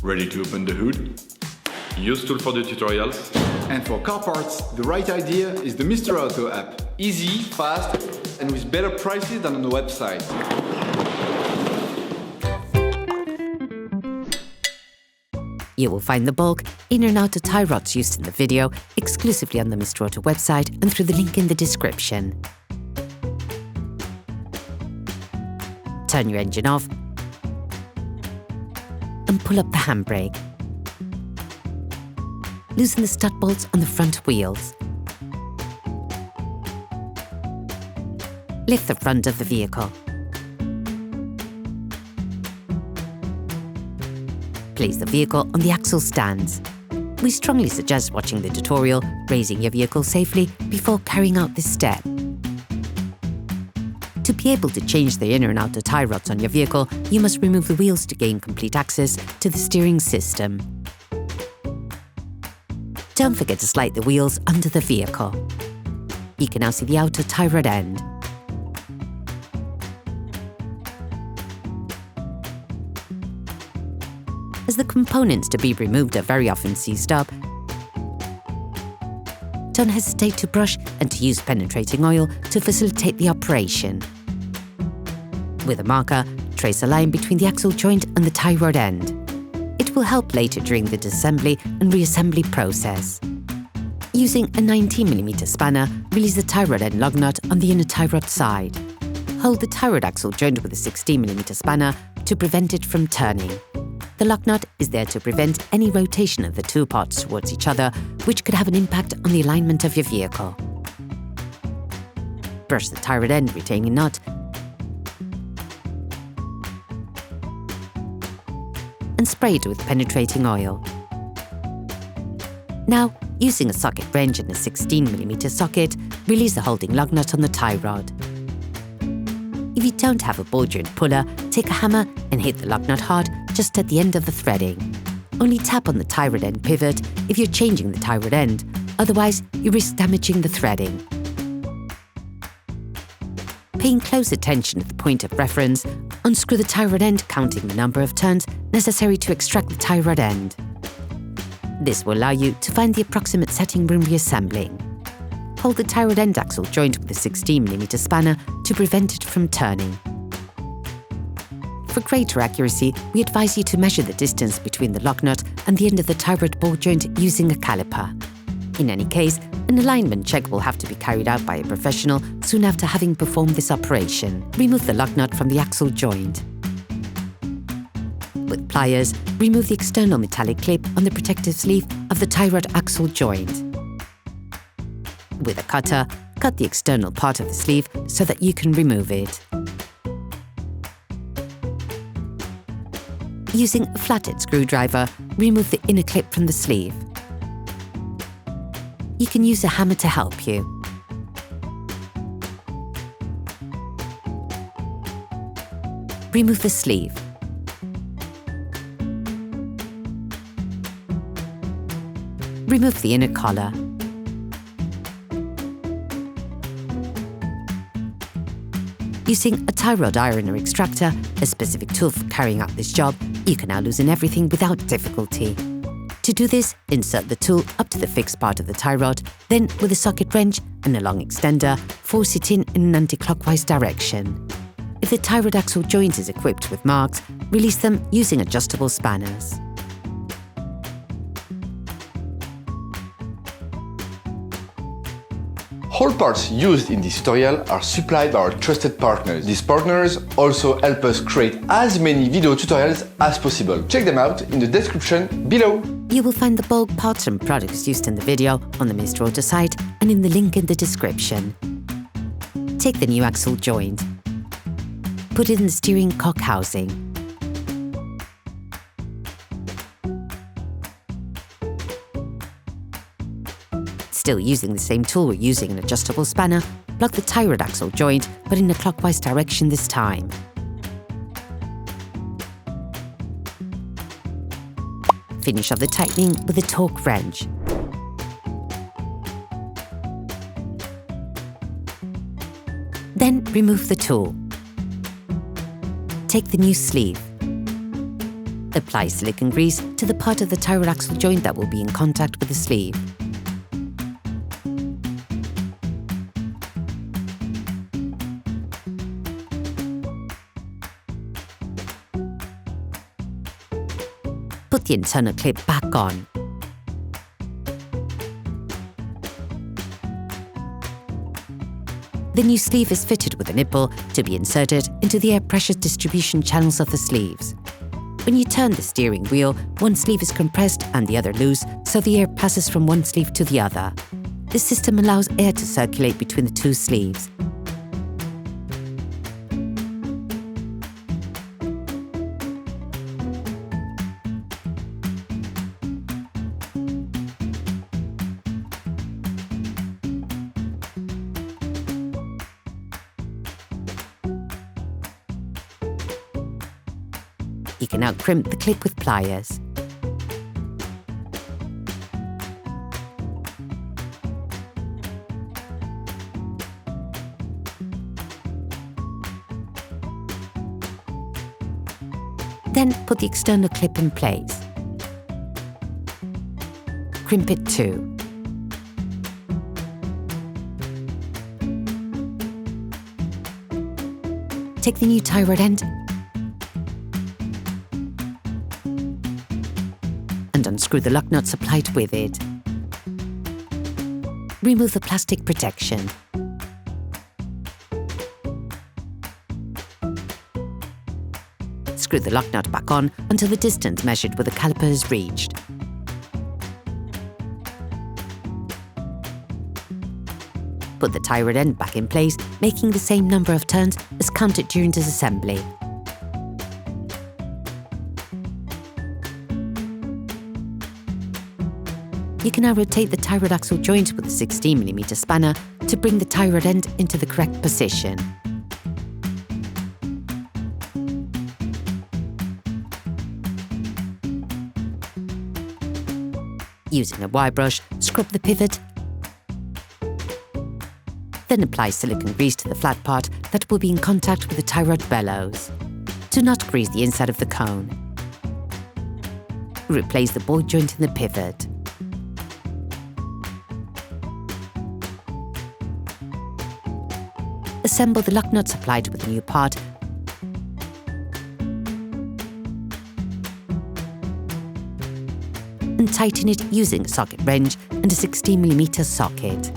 Ready to open the hood? Usetool for the tutorials. And for car parts, the right idea is the Mr. Auto app. Easy, fast, and with better prices than on the website. You will find the bulk, inner and outer tie rods used in the video exclusively on the Mr. Auto website and through the link in the description. Turn your engine off and pull up the handbrake. Loosen the stud bolts on the front wheels. Lift the front of the vehicle. Place the vehicle on the axle stands. We strongly suggest watching the tutorial, raising your vehicle safely before carrying out this step. To be able to change the inner and outer tie rods on your vehicle, you must remove the wheels to gain complete access to the steering system. Don't forget to slide the wheels under the vehicle. You can now see the outer tie rod end. As the components to be removed are very often seized up, don't hesitate to brush and to use penetrating oil to facilitate the operation. With a marker, trace a line between the axle joint and the tie rod end. It will help later during the disassembly and reassembly process. Using a 19mm spanner, release the tie rod end lug nut on the inner tie rod side. Hold the tie rod axle joint with a 16mm spanner to prevent it from turning. The lock nut is there to prevent any rotation of the two parts towards each other, which could have an impact on the alignment of your vehicle. Brush the tie rod end retaining nut and spray it with penetrating oil. Now, using a socket wrench and a 16mm socket, release the holding lug nut on the tie rod. If you don't have a ball joint puller, take a hammer and hit the lug nut hard just at the end of the threading. Only tap on the tie rod end pivot if you're changing the tie rod end, otherwise you risk damaging the threading. Paying close attention to the point of reference, unscrew the tie rod end counting the number of turns necessary to extract the tie rod end. This will allow you to find the approximate setting when reassembling. Hold the tie rod end axle joint with a 16mm spanner to prevent it from turning. For greater accuracy, we advise you to measure the distance between the lock nut and the end of the tie rod ball joint using a caliper. In any case, an alignment check will have to be carried out by a professional soon after having performed this operation. Remove the lock nut from the axle joint. With pliers, remove the external metallic clip on the protective sleeve of the tie rod axle joint. With a cutter, cut the external part of the sleeve so that you can remove it. Using a flathead screwdriver, remove the inner clip from the sleeve. You can use a hammer to help you. Remove the sleeve. Remove the inner collar. Using a tie rod iron or extractor, a specific tool for carrying out this job, you can now loosen everything without difficulty. To do this, insert the tool up to the fixed part of the tie rod, then with a socket wrench and a long extender, force it in an anti-clockwise direction. If the tie rod axle joint is equipped with marks, release them using adjustable spanners. All parts used in this tutorial are supplied by our trusted partners. These partners also help us create as many video tutorials as possible. Check them out in the description below. You will find the bulk parts and products used in the video on the Mr. Auto site and in the link in the description. Take the new axle joint. Put it in the steering cock housing. Still using the same tool, we're using an adjustable spanner, block the tie rod axle joint, but in a clockwise direction this time. Finish off the tightening with a torque wrench. Then remove the tool. Take the new sleeve. Apply silicone grease to the part of the tie rod axle joint that will be in contact with the sleeve. Put the internal clip back on. The new sleeve is fitted with a nipple to be inserted into the air pressure distribution channels of the sleeves. When you turn the steering wheel, one sleeve is compressed and the other loose, so the air passes from one sleeve to the other. This system allows air to circulate between the two sleeves. You can now crimp the clip with pliers. Then put the external clip in place. Crimp it too. Take the new tie rod end and unscrew the lock nut supplied with it. Remove the plastic protection. Screw the lock nut back on until the distance measured with the caliper is reached. Put the tie rod end back in place, making the same number of turns as counted during disassembly. You can now rotate the tie rod axle joint with a 16mm spanner to bring the tie rod end into the correct position. Using a wire brush, scrub the pivot, then apply silicone grease to the flat part that will be in contact with the tie rod bellows. Do not grease the inside of the cone. Replace the ball joint in the pivot. Assemble the lock nut supplied with the new part and tighten it using a socket wrench and a 16mm socket.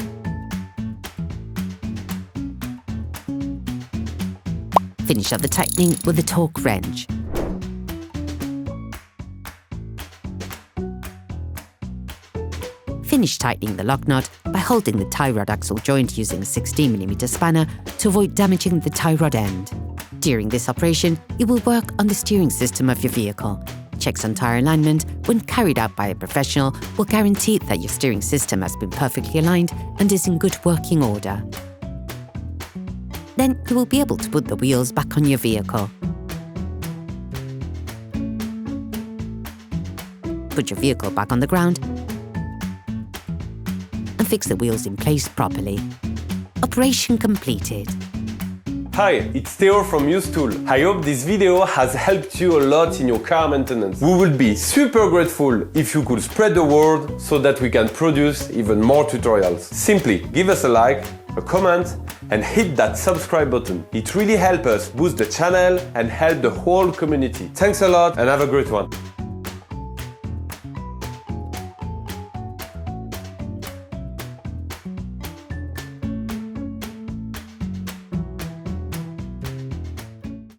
Finish up the tightening with a torque wrench. Finish tightening the lock nut by holding the tie rod axle joint using a 16mm spanner to avoid damaging the tie rod end. During this operation, you will work on the steering system of your vehicle. Checks on tyre alignment, when carried out by a professional, will guarantee that your steering system has been perfectly aligned and is in good working order. Then you will be able to put the wheels back on your vehicle. Put your vehicle back on the ground and fix the wheels in place properly. Operation completed. Hi, it's Theo from Usetool. I hope this video has helped you a lot in your car maintenance. We would be super grateful if you could spread the word so that we can produce even more tutorials. Simply give us a like, a comment, and hit that subscribe button. It really helps us boost the channel and help the whole community. Thanks a lot and have a great one.